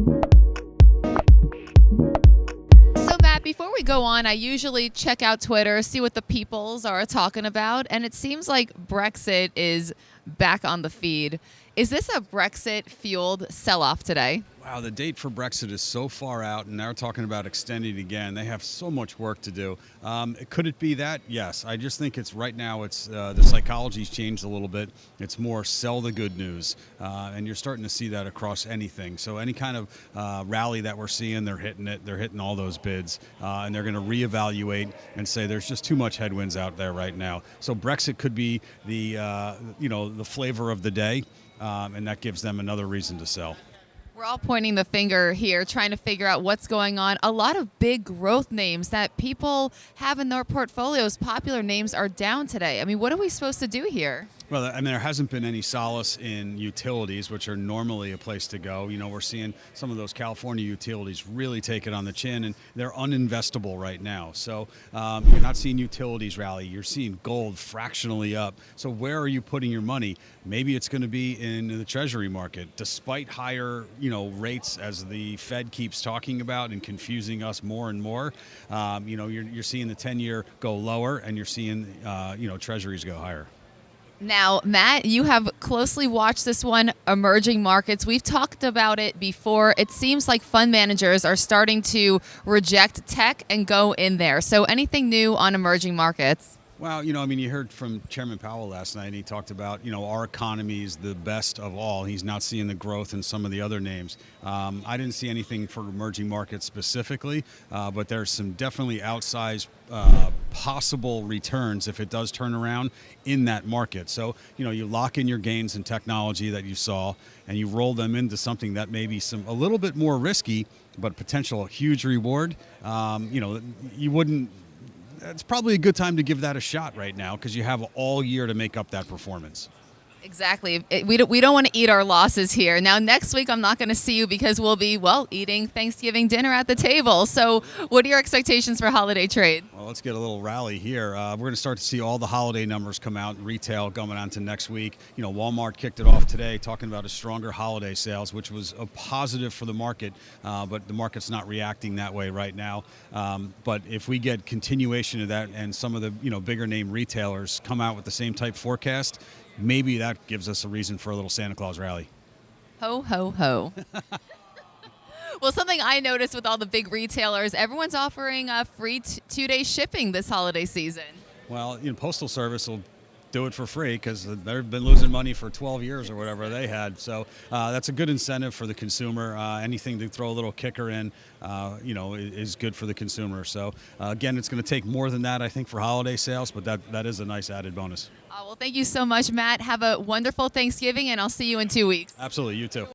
So, Matt, before we go on, I usually check out Twitter, see what the peoples are talking about, and it seems like Brexit is back on the feed. Is this a Brexit-fueled sell-off today? Wow, the date for Brexit is so far out, and they're talking about extending again. They have so much work to do. Could it be that? Yes. I just think it's right now. It's the psychology's changed a little bit. It's more sell the good news, and you're starting to see that across anything. So any kind of rally that we're seeing, they're hitting it. They're hitting all those bids, and they're going to reevaluate and say there's just too much headwinds out there right now. So Brexit could be the the flavor of the day, and that gives them another reason to sell. We're all pointing the finger here, trying to figure out what's going on. A lot of big growth names that people have in their portfolios, popular names, are down today. I mean, what are we supposed to do here? Well, I mean, there hasn't been any solace in utilities, which are normally a place to go. You know, we're seeing some of those California utilities really take it on the chin, and they're uninvestable right now. So you're not seeing utilities rally. You're seeing gold fractionally up. So where are you putting your money? Maybe it's going to be in the Treasury market, despite higher, rates as the Fed keeps talking about and confusing us more and more. You're seeing the 10-year go lower, and you're seeing, Treasuries go higher. Now, Matt, you have closely watched this one, emerging markets. We've talked about it before. It seems like fund managers are starting to reject tech and go in there. So anything new on emerging markets? Well, you heard from Chairman Powell last night, and he talked about, our economy is the best of all. He's not seeing the growth in some of the other names. I didn't see anything for emerging markets specifically, but there's some definitely outsized possible returns if it does turn around in that market. So, you lock in your gains in technology that you saw, and you roll them into something that may be a little bit more risky, but potential huge reward. You wouldn't. It's probably a good time to give that a shot right now because you have all year to make up that performance. Exactly. We don't want to eat our losses here. Now, next week, I'm not going to see you because we'll be, eating Thanksgiving dinner at the table. So what are your expectations for holiday trade? Well, let's get a little rally here. We're going to start to see all the holiday numbers come out in retail going on to next week. Walmart kicked it off today talking about a stronger holiday sales, which was a positive for the market, but the market's not reacting that way right now. But if we get continuation of that and some of the bigger name retailers come out with the same type forecast, maybe that gives us a reason for a little Santa Claus rally. Ho, ho, ho. Well, something I noticed with all the big retailers, everyone's offering free 2-day shipping this holiday season. Well, Postal Service will do it for free because they've been losing money for 12 years or whatever they had. So that's a good incentive for the consumer. Anything to throw a little kicker in, is good for the consumer. So again, it's going to take more than that, I think, for holiday sales, but that is a nice added bonus. Well, thank you so much, Matt. Have a wonderful Thanksgiving, and I'll see you in 2 weeks. Absolutely. You too.